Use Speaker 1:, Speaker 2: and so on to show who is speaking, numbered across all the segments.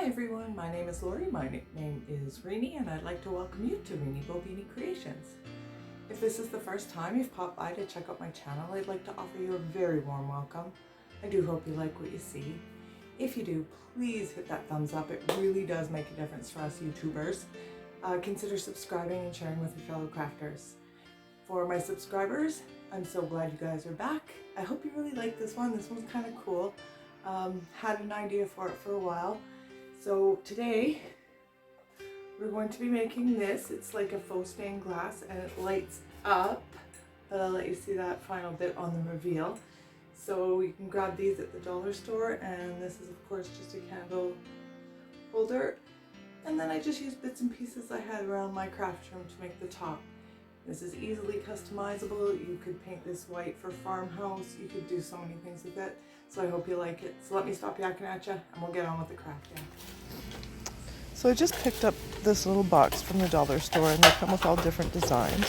Speaker 1: Hi everyone, my name is Lori, my nickname is Rini, and I'd like to welcome you to Rini Bobini Creations. If this is the first time you've popped by to check out my channel, I'd like to offer you a very warm welcome. I do hope you like what you see. If you do, please hit that thumbs up. It really does make a difference for us YouTubers. Consider subscribing and sharing with your fellow crafters. For my subscribers, I'm so glad you guys are back. I hope you really like this one. This one's kind of cool. Had an idea for it for a while. So today we're going to be making this. It's like a faux stained glass and it lights up, but I'll let you see that final bit on the reveal. So you can grab these at the dollar store, and this is of course just a candle holder. And then I just used bits and pieces I had around my craft room to make the top. This is easily customizable. You could paint this white for farmhouse. You could do so many things with it. So I hope you like it. So let me stop yakking at you and we'll get on with the crafting.
Speaker 2: So I just picked up this little box from the dollar store, and they come with all different designs.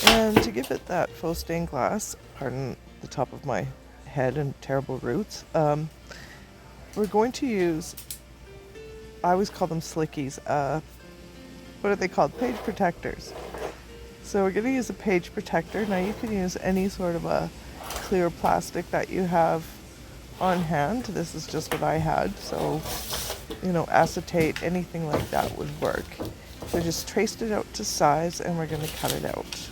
Speaker 2: And to give it that faux stained glass, pardon the top of my head and terrible roots, we're going to use, I always call them slickies, what are they called? Page protectors. So we're going to use a page protector. Now you can use any sort of a clear plastic that you have on hand. This is just what I had, so acetate, anything like that would work. So just traced it out to size, and we're going to cut it out.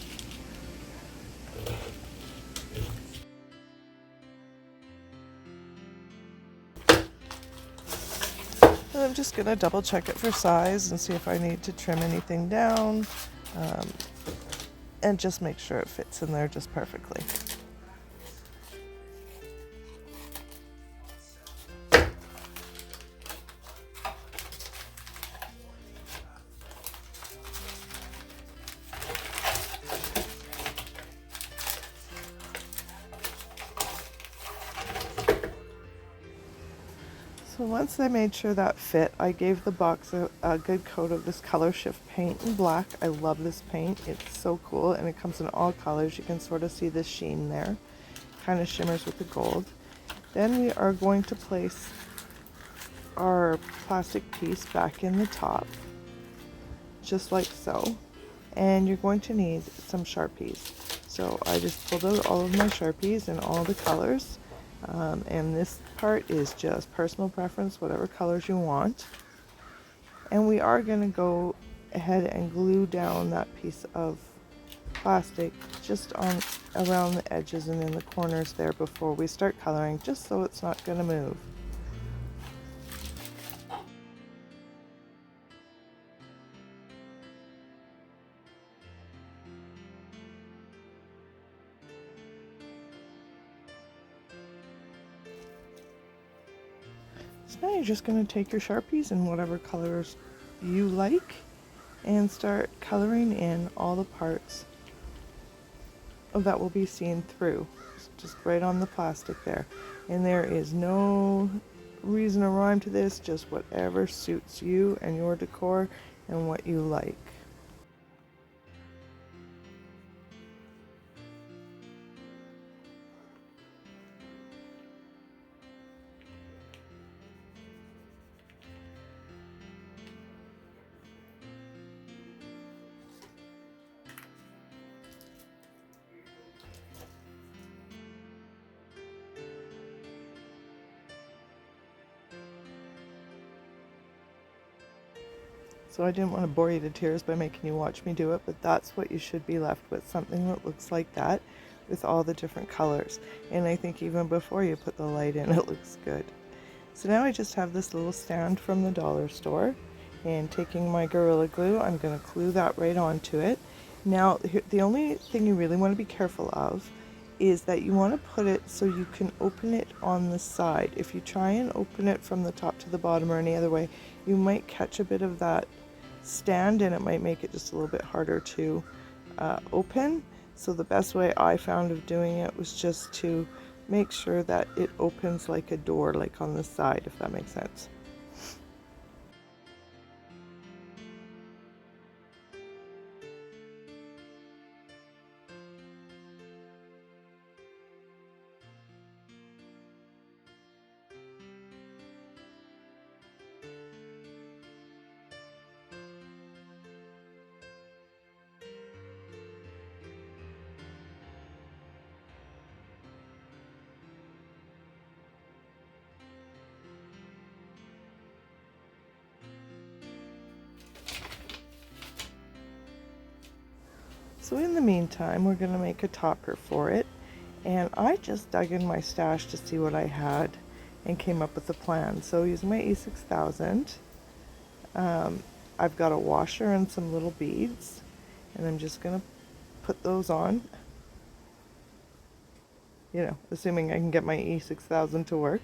Speaker 2: And I'm just going to double check it for size and see if I need to trim anything down, and just make sure it fits in there just perfectly. So once I made sure that fit, I gave the box a good coat of this Color Shift paint in black. I love this paint. It's so cool, and it comes in all colors. You can sort of see the sheen there. Kind of shimmers with the gold. Then we are going to place our plastic piece back in the top, just like so. And you're going to need some Sharpies. So I just pulled out all of my Sharpies in all the colors. And this part is just personal preference, whatever colors you want. And we are going to go ahead and glue down that piece of plastic just on around the edges and in the corners there before we start coloring, just so it's not going to move. So now you're just going to take your Sharpies in whatever colors you like and start coloring in all the parts that will be seen through, just right on the plastic there. And there is no reason or rhyme to this, just whatever suits you and your decor and what you like. So I didn't want to bore you to tears by making you watch me do it, but that's what you should be left with, something that looks like that with all the different colors. And I think even before you put the light in, it looks good. So now I just have this little stand from the dollar store, and taking my Gorilla Glue, I'm going to glue that right onto it. Now, the only thing you really want to be careful of is that you want to put it so you can open it on the side. If you try and open it from the top to the bottom or any other way, you might catch a bit of that stand, and it might make it just a little bit harder to open. So the best way I found of doing it was just to make sure that it opens like a door, like on the side, if that makes sense. So in the meantime, we're going to make a topper for it. And I just dug in my stash to see what I had and came up with a plan. So using my E6000, I've got a washer and some little beads, and I'm just going to put those on, you know, assuming I can get my E6000 to work.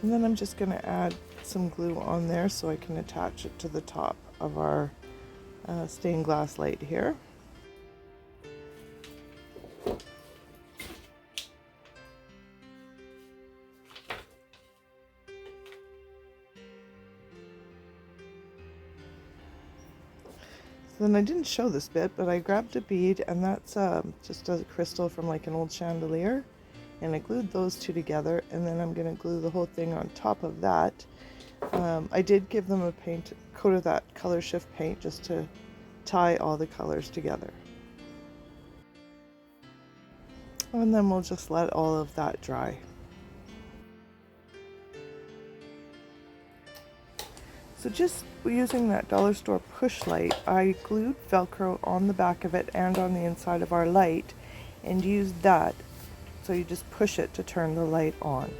Speaker 2: And then I'm just going to add some glue on there so I can attach it to the top of our stained glass light here. So then I didn't show this bit, but I grabbed a bead, and that's just a crystal from like an old chandelier, and I glued those two together, and then I'm going to glue the whole thing on top of that. I did give them a coat of that color shift paint just to tie all the colors together. And then we'll just let all of that dry. So just using that dollar store push light, I glued Velcro on the back of it and on the inside of our light and used that. So you just push it to turn the light on.